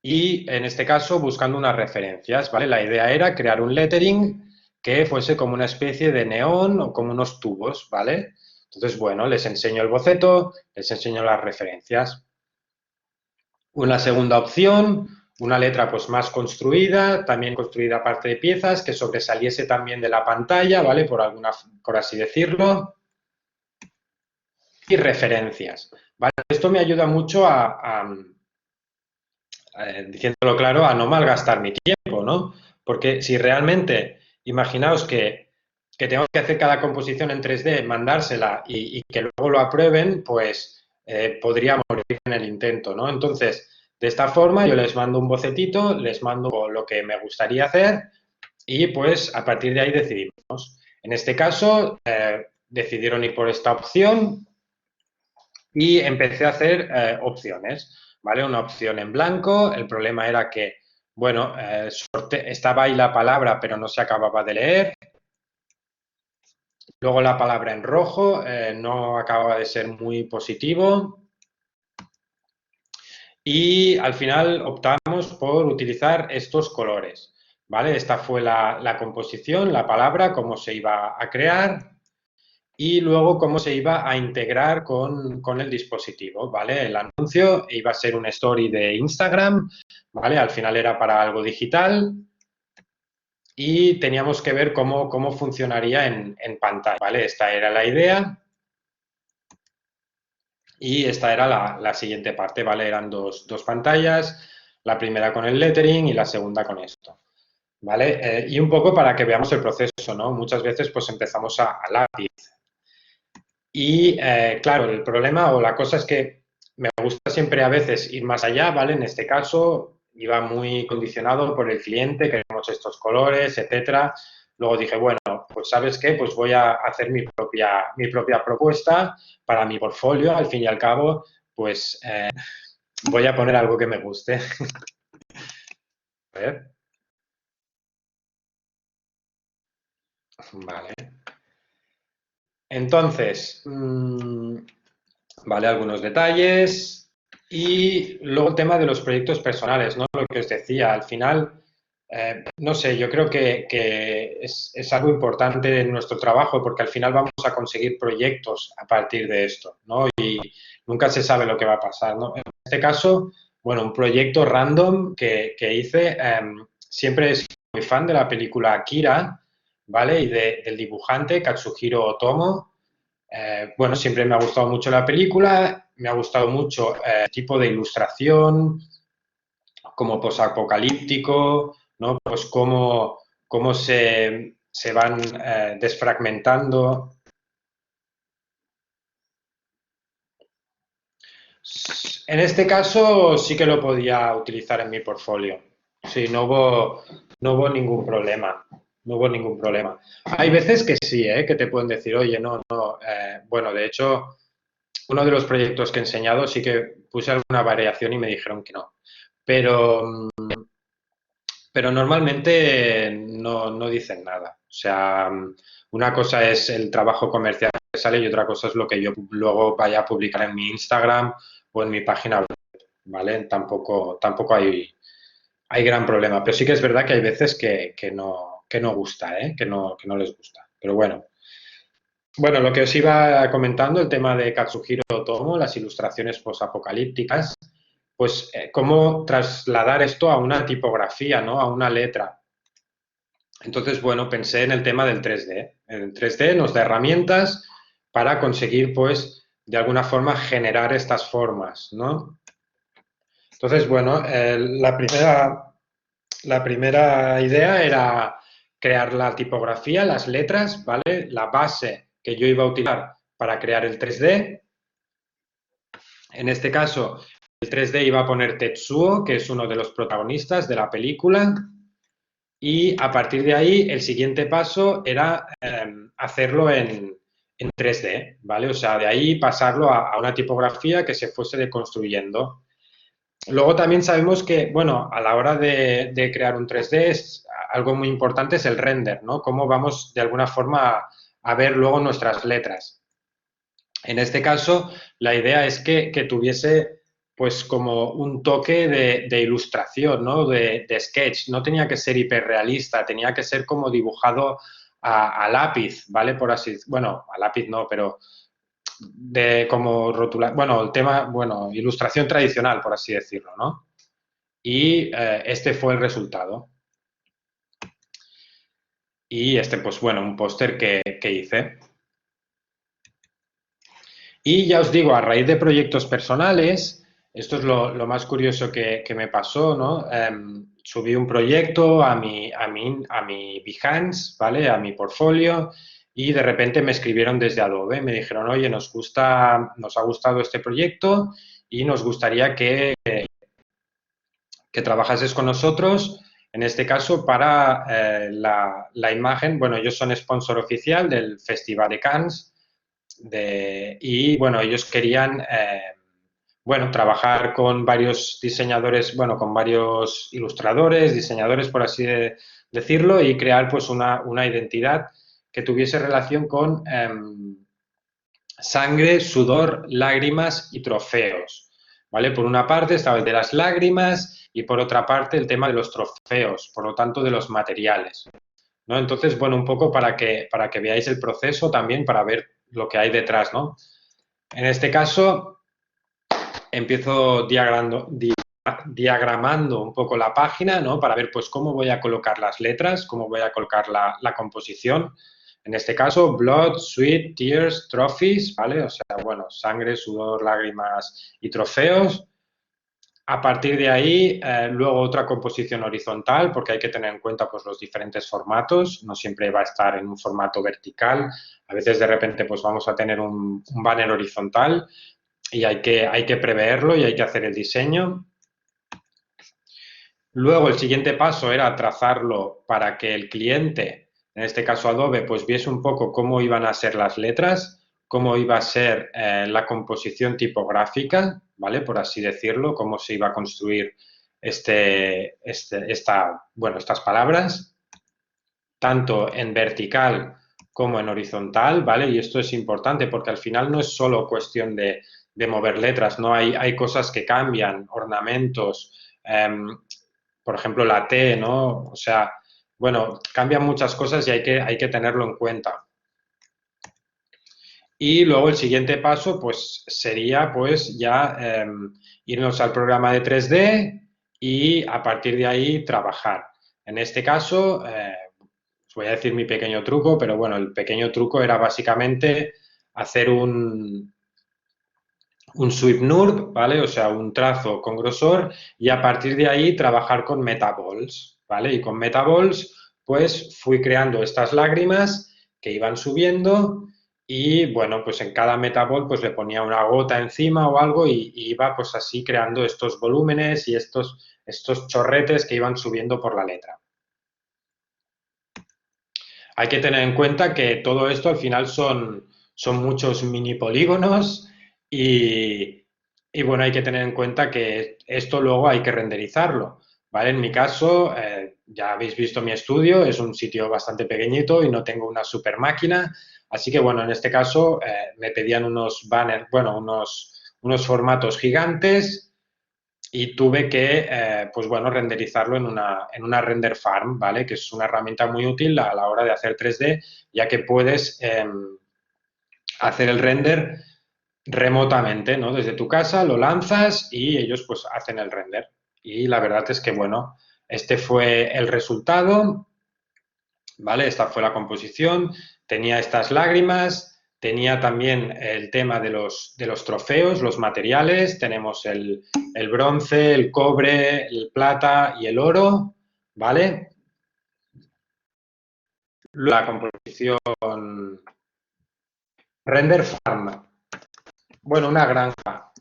y en este caso buscando unas referencias, ¿vale? La idea era crear un lettering que fuese como una especie de neón o como unos tubos, ¿vale? Entonces, bueno, les enseño el boceto, les enseño las referencias. Una segunda opción, una letra pues más construida, también construida a parte de piezas, que sobresaliese también de la pantalla, ¿vale? Por así decirlo. Y referencias, ¿vale? Esto me ayuda mucho diciéndolo claro, a no malgastar mi tiempo, ¿no? Porque si realmente, imaginaos que tengo que hacer cada composición en 3D, mandársela y que luego lo aprueben, pues podría morir en el intento, ¿no? Entonces, de esta forma yo les mando un bocetito, les mando lo que me gustaría hacer y pues a partir de ahí decidimos. En este caso, decidieron ir por esta opción y empecé a hacer opciones, ¿vale? Una opción en blanco, el problema era que, bueno, estaba ahí la palabra, pero no se acababa de leer. Luego la palabra en rojo no acababa de ser muy positivo. Y al final optamos por utilizar estos colores, ¿vale? Esta fue la composición, la palabra, cómo se iba a crear y luego cómo se iba a integrar con el dispositivo, ¿vale? El anuncio iba a ser una story de Instagram, ¿vale? Al final era para algo digital y teníamos que ver cómo funcionaría en pantalla, ¿vale? Esta era la idea y esta era la siguiente parte, ¿vale? Eran dos pantallas, la primera con el lettering y la segunda con esto, ¿vale? Y un poco para que veamos el proceso, ¿no? Muchas veces pues empezamos a lápiz. Y claro, el problema o la cosa es que me gusta siempre a veces ir más allá, ¿vale? En este caso iba muy condicionado por el cliente, queremos estos colores, etcétera. Luego dije, bueno, pues ¿sabes qué? Pues voy a hacer mi propia propuesta para mi portfolio. Al fin y al cabo, pues voy a poner algo que me guste. A ver. Vale. Entonces, vale, algunos detalles. Y luego el tema de los proyectos personales, ¿no? Lo que os decía, al final, no sé, yo creo que es algo importante en nuestro trabajo porque al final vamos a conseguir proyectos a partir de esto, ¿no? Y nunca se sabe lo que va a pasar, ¿no? En este caso, bueno, un proyecto random que hice, siempre he sido muy fan de la película Akira, ¿vale? Y del dibujante Katsuhiro Otomo. Bueno, siempre me ha gustado mucho la película, me ha gustado mucho el tipo de ilustración, como posapocalíptico, ¿no? Pues cómo se van desfragmentando. En este caso sí que lo podía utilizar en mi portfolio. Sí, no hubo ningún problema. No hubo ningún problema. Hay veces que sí, que te pueden decir, oye, no, no. Bueno, de hecho, uno de los proyectos que he enseñado sí que puse alguna variación y me dijeron que no. Pero normalmente no dicen nada. O sea, una cosa es el trabajo comercial que sale y otra cosa es lo que yo luego vaya a publicar en mi Instagram o en mi página web, ¿vale? Tampoco hay gran problema. Pero sí que es verdad que hay veces que no gusta, que no les gusta. Pero bueno. Bueno, lo que os iba comentando, el tema de Katsuhiro Otomo, las ilustraciones posapocalípticas, pues cómo trasladar esto a una tipografía, ¿no? A una letra. Entonces, bueno, pensé en el tema del 3D. El 3D nos da herramientas para conseguir, pues, de alguna forma generar estas formas, ¿no? Entonces, bueno, la primera idea era crear la tipografía, las letras, ¿vale? La base que yo iba a utilizar para crear el 3D. En este caso, el 3D iba a poner Tetsuo, que es uno de los protagonistas de la película, y a partir de ahí el siguiente paso era hacerlo en 3D, ¿vale? O sea, de ahí pasarlo a una tipografía que se fuese deconstruyendo. Luego también sabemos que, bueno, a la hora de crear un 3D algo muy importante es el render, ¿no? Cómo vamos de alguna forma a ver luego nuestras letras. En este caso, la idea es que tuviese pues como un toque de ilustración, ¿no? De sketch. No tenía que ser hiperrealista, tenía que ser como dibujado a lápiz, ¿vale? Por así, bueno, a lápiz no, pero de como rotular, bueno, el tema, bueno, ilustración tradicional, por así decirlo, ¿no? Y este fue el resultado. Y este, pues bueno, un póster que hice. Y ya os digo, a raíz de proyectos personales, esto es lo más curioso que me pasó, ¿no? Subí un proyecto a mi Behance, ¿vale? A mi portfolio y de repente me escribieron desde Adobe, me dijeron, oye, nos ha gustado este proyecto y nos gustaría que trabajases con nosotros, en este caso para la imagen, bueno, ellos son sponsor oficial del Festival de Cannes, y bueno, ellos querían, bueno, trabajar con varios diseñadores, bueno, con varios ilustradores, diseñadores, por así decirlo, y crear pues una identidad que tuviese relación con sangre, sudor, lágrimas y trofeos, ¿vale? Por una parte estaba el de las lágrimas y por otra parte el tema de los trofeos, por lo tanto de los materiales, ¿no? Entonces, bueno, un poco para que veáis el proceso también, para ver lo que hay detrás, ¿no? En este caso, empiezo diagramando diagramando un poco la página, ¿no? Para ver, pues, cómo voy a colocar las letras, cómo voy a colocar la composición. En este caso, blood, sweat, tears, trophies, ¿vale? O sea, bueno, sangre, sudor, lágrimas y trofeos. A partir de ahí, luego otra composición horizontal, porque hay que tener en cuenta pues, los diferentes formatos. No siempre va a estar en un formato vertical. A veces, de repente, pues vamos a tener un banner horizontal y hay que preverlo y hay que hacer el diseño. Luego, el siguiente paso era trazarlo para que el cliente, en este caso Adobe, pues viese un poco cómo iban a ser las letras, cómo iba a ser la composición tipográfica, ¿vale? Por así decirlo, cómo se iba a construir estas palabras, tanto en vertical como en horizontal, ¿vale? Y esto es importante porque al final no es solo cuestión de mover letras, ¿no? Hay cosas que cambian, ornamentos, por ejemplo, la T, ¿no? O sea, bueno, cambian muchas cosas y hay que tenerlo en cuenta. Y luego el siguiente paso, pues, sería, pues, ya irnos al programa de 3D y a partir de ahí trabajar. En este caso, os voy a decir mi pequeño truco, pero bueno, el pequeño truco era básicamente hacer un sweep NURB, ¿vale? O sea, un trazo con grosor y a partir de ahí trabajar con metaballs, ¿vale? Y con metaballs, pues fui creando estas lágrimas que iban subiendo y, bueno, pues en cada metaball pues le ponía una gota encima o algo y iba pues así creando estos volúmenes y estos chorretes que iban subiendo por la letra. Hay que tener en cuenta que todo esto al final son muchos mini polígonos y bueno, hay que tener en cuenta que esto luego hay que renderizarlo, ¿vale? En mi caso, ya habéis visto mi estudio, es un sitio bastante pequeñito y no tengo una super máquina, así que bueno, en este caso me pedían unos banners, bueno, unos formatos gigantes y tuve que, pues bueno, renderizarlo en una render farm, ¿vale? Que es una herramienta muy útil a la hora de hacer 3D, ya que puedes hacer el render remotamente, ¿no? Desde tu casa lo lanzas y ellos pues hacen el render. Y la verdad es que, bueno, este fue el resultado, ¿vale? Esta fue la composición, tenía estas lágrimas, tenía también el tema de los trofeos, los materiales, tenemos el bronce, el cobre, el plata y el oro, ¿vale? La composición render farm, bueno, una granja,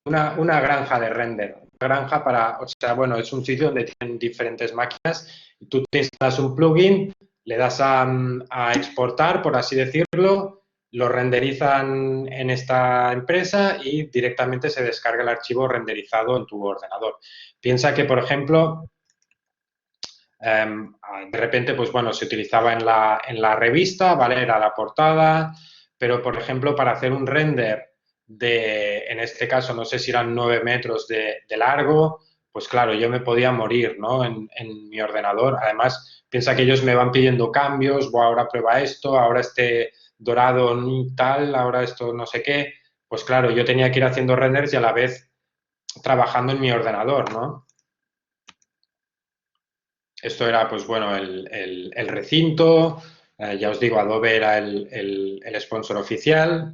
una granja de render, una granja para, o sea, bueno, es un sitio donde tienen diferentes máquinas y tú te instalas un plugin, le das a exportar, por así decirlo, lo renderizan en esta empresa y directamente se descarga el archivo renderizado en tu ordenador. Piensa que, por ejemplo, de repente, pues bueno, se utilizaba en la revista, ¿vale? Era la portada, pero por ejemplo, para hacer un render en este caso, no sé si eran 9 metros de largo, pues claro, yo me podía morir, ¿no? En mi ordenador. Además, piensa que ellos me van pidiendo cambios, ahora prueba esto, ahora este dorado tal, ahora esto no sé qué. Pues claro, yo tenía que ir haciendo renders y a la vez trabajando en mi ordenador, ¿no? Esto era, pues bueno, el recinto. Ya os digo, Adobe era el sponsor oficial.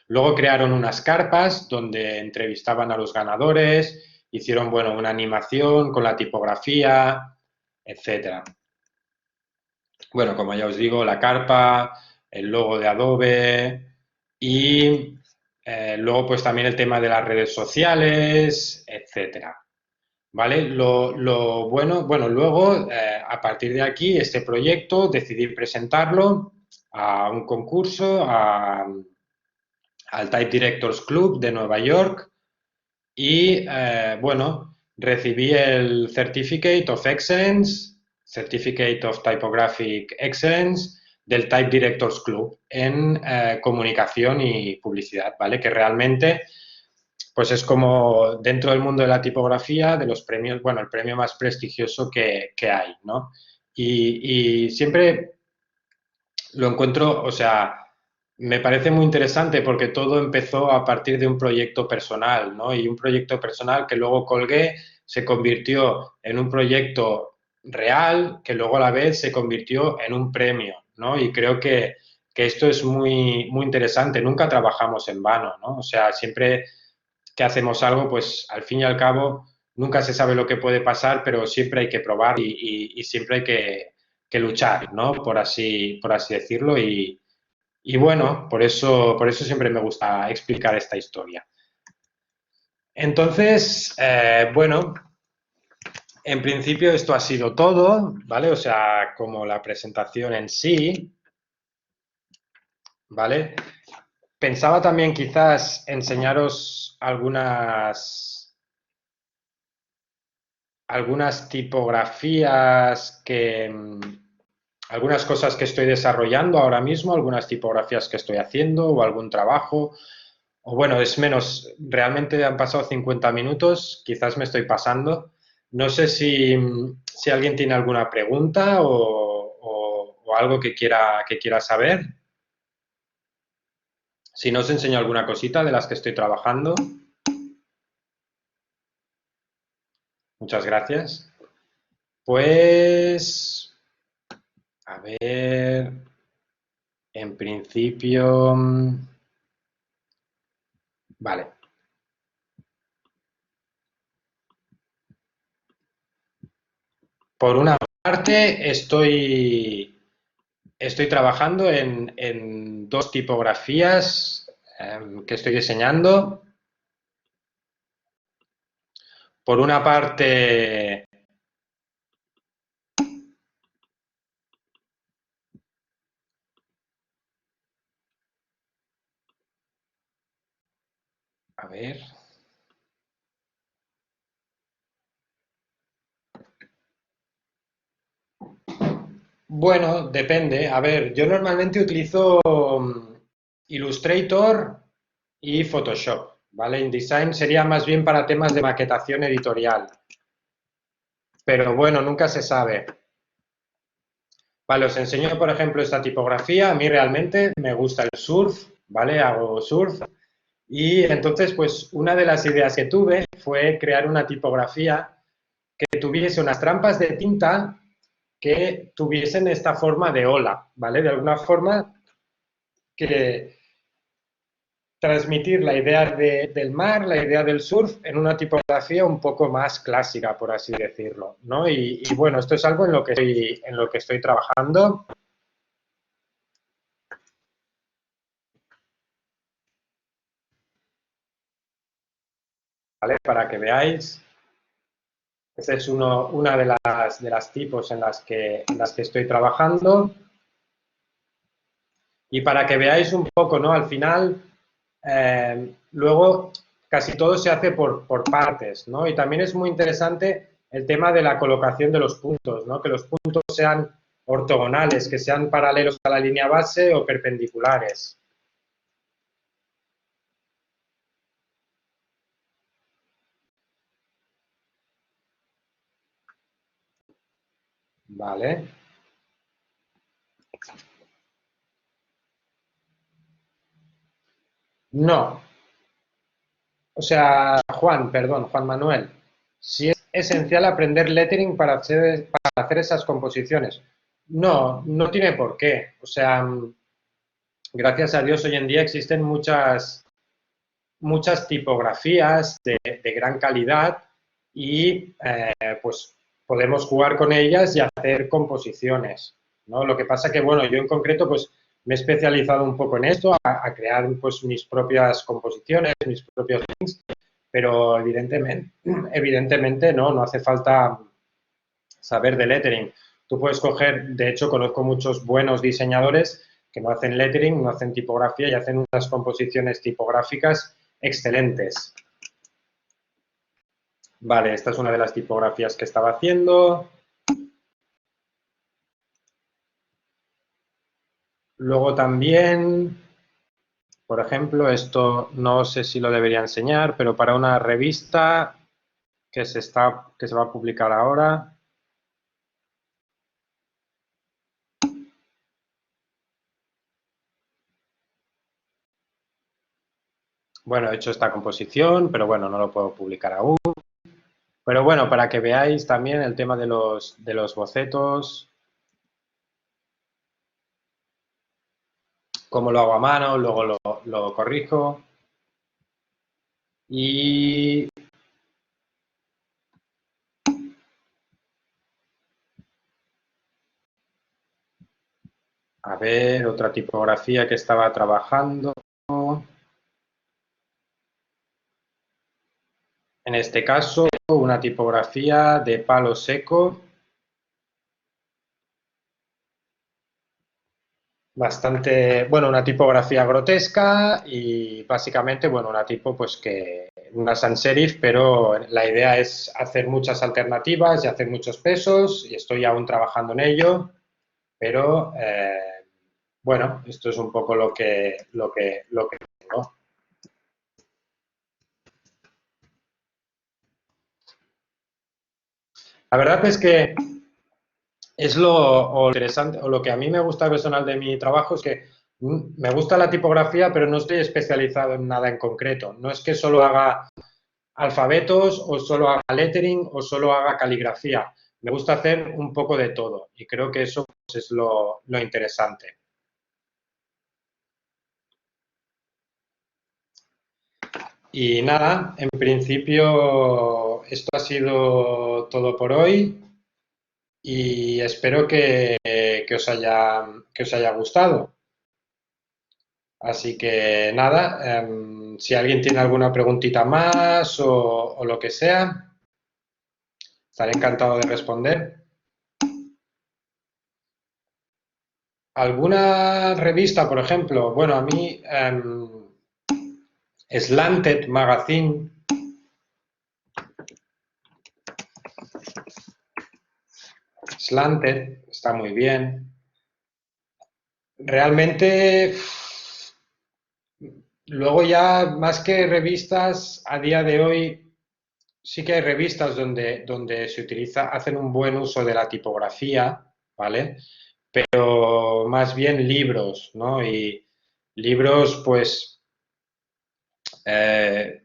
Luego crearon unas carpas donde entrevistaban a los ganadores, hicieron, bueno, una animación con la tipografía, etcétera. Bueno, como ya os digo, la carpa, el logo de Adobe y luego pues también el tema de las redes sociales, etcétera. ¿Vale? Bueno, luego, a partir de aquí, este proyecto decidí presentarlo a un concurso, al Type Directors Club de Nueva York y, bueno, recibí el Certificate of Excellence, Certificate of Typographic Excellence del Type Directors Club en comunicación y publicidad, ¿vale? Que realmente pues es como dentro del mundo de la tipografía, de los premios, bueno, el premio más prestigioso que hay, ¿no? Y siempre lo encuentro, o sea, me parece muy interesante porque todo empezó a partir de un proyecto personal, ¿no? Y un proyecto personal que luego colgué se convirtió en un proyecto real que luego a la vez se convirtió en un premio, ¿no? Y creo que esto es muy, muy interesante. Nunca trabajamos en vano, ¿no? O sea, siempre que hacemos algo, pues al fin y al cabo nunca se sabe lo que puede pasar, pero siempre hay que probar y siempre hay que luchar, ¿no? Por así decirlo. Y bueno, por eso siempre me gusta explicar esta historia. Entonces, bueno, en principio esto ha sido todo, ¿vale? O sea, como la presentación en sí, ¿vale? Pensaba también quizás enseñaros algunas tipografías algunas cosas que estoy desarrollando ahora mismo, algunas tipografías que estoy haciendo o algún trabajo. O bueno, es menos, realmente han pasado 50 minutos, quizás me estoy pasando. No sé si alguien tiene alguna pregunta o algo que quiera saber. Si no, os enseño alguna cosita de las que estoy trabajando. Muchas gracias. Pues, a ver, en principio, vale. Por una parte, estoy trabajando en dos tipografías que estoy diseñando. Por una parte, a ver. Bueno, depende. A ver, yo normalmente utilizo Illustrator y Photoshop, ¿vale? InDesign sería más bien para temas de maquetación editorial. Pero bueno, nunca se sabe. Vale, os enseño, por ejemplo, esta tipografía. A mí realmente me gusta el surf, ¿vale? Hago surf. Y entonces, pues, una de las ideas que tuve fue crear una tipografía que tuviese unas trampas de tinta que tuviesen esta forma de ola, ¿vale? De alguna forma que transmitir la idea del mar, la idea del surf en una tipografía un poco más clásica, por así decirlo, ¿no? Y bueno, esto es algo en lo que estoy trabajando. ¿Vale? Para que veáis. Esta es una de las tipos en las que estoy trabajando. Y para que veáis un poco, ¿no? Al final, luego casi todo se hace por partes, ¿no? Y también es muy interesante el tema de la colocación de los puntos, ¿no? Que los puntos sean ortogonales, que sean paralelos a la línea base o perpendiculares. ¿Vale? No. O sea, Juan Manuel, sí es esencial aprender lettering para hacer esas composiciones. No, no tiene por qué. O sea, gracias a Dios hoy en día existen muchas tipografías de gran calidad y pues podemos jugar con ellas y hacer composiciones, ¿no? Lo que pasa que, bueno, yo en concreto pues me he especializado un poco en esto, a crear pues mis propias composiciones, mis propios links, pero evidentemente no hace falta saber de lettering. Tú puedes coger, de hecho conozco muchos buenos diseñadores que no hacen lettering, no hacen tipografía y hacen unas composiciones tipográficas excelentes. Vale, esta es una de las tipografías que estaba haciendo. Luego también, por ejemplo, esto no sé si lo debería enseñar, pero para una revista que se va a publicar ahora. Bueno, he hecho esta composición, pero bueno, no lo puedo publicar aún. Pero bueno, para que veáis también el tema de los bocetos, cómo lo hago a mano, luego lo corrijo. Y a ver, otra tipografía que estaba trabajando. En este caso, una tipografía de palo seco. Bastante, bueno, una tipografía grotesca y básicamente, bueno, una tipo pues que, una sans serif, pero la idea es hacer muchas alternativas y hacer muchos pesos y estoy aún trabajando en ello, pero bueno, esto es un poco lo que tengo. La verdad es que es lo interesante, o lo que a mí me gusta personal de mi trabajo es que me gusta la tipografía, pero no estoy especializado en nada en concreto. No es que solo haga alfabetos o solo haga lettering o solo haga caligrafía. Me gusta hacer un poco de todo y creo que eso pues, es lo interesante. Y nada, en principio esto ha sido todo por hoy y espero que os haya gustado. Así que nada, si alguien tiene alguna preguntita más o lo que sea, estaré encantado de responder. ¿Alguna revista, por ejemplo? Bueno, a mí Slanted Magazine, Slanted, está muy bien. Realmente, luego ya, más que revistas, a día de hoy sí que hay revistas donde se utiliza, hacen un buen uso de la tipografía, ¿vale? Pero más bien libros, ¿no? Y libros, pues, eh,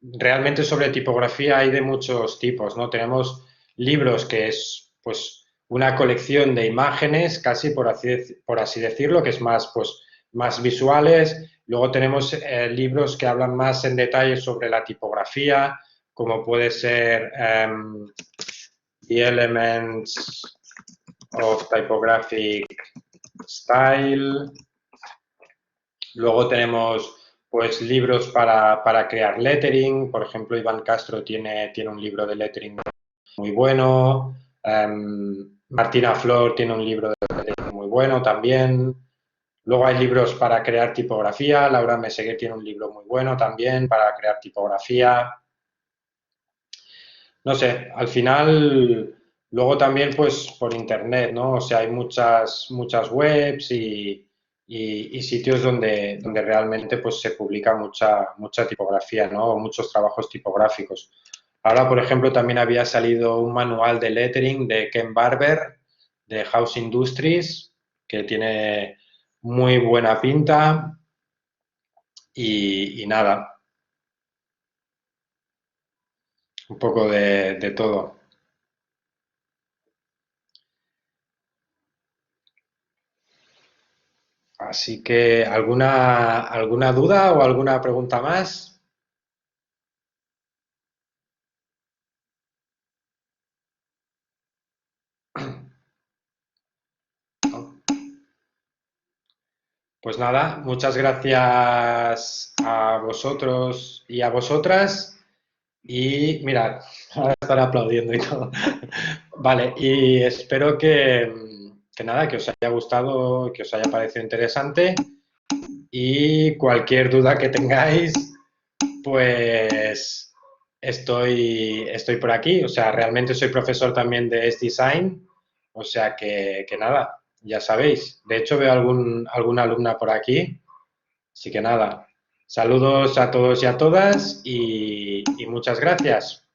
realmente sobre tipografía hay de muchos tipos, ¿no? Tenemos libros que es, pues, una colección de imágenes, casi por así decirlo, que es más, pues, más visuales. Luego tenemos libros que hablan más en detalle sobre la tipografía, como puede ser The Elements of Typographic Style. Luego tenemos pues libros para crear lettering, por ejemplo, Iván Castro tiene un libro de lettering muy bueno, Martina Flor tiene un libro de lettering muy bueno también. Luego hay libros para crear tipografía, Laura Meseguer tiene un libro muy bueno también para crear tipografía. No sé, al final, luego también pues por internet, ¿no? O sea, hay muchas webs y sitios donde realmente pues se publica mucha tipografía, ¿no? Muchos trabajos tipográficos. Ahora, por ejemplo, también había salido un manual de lettering de Ken Barber, de House Industries, que tiene muy buena pinta y nada, un poco de todo. Así que, ¿alguna duda o alguna pregunta más? ¿No? Pues nada, muchas gracias a vosotros y a vosotras. Y mirad, ahora estar aplaudiendo y todo. Vale, y espero que nada, que os haya gustado, que os haya parecido interesante. Y cualquier duda que tengáis, pues estoy por aquí. O sea, realmente soy profesor también de S-Design. O sea que nada, ya sabéis. De hecho, veo alguna alumna por aquí. Así que nada, saludos a todos y a todas y muchas gracias.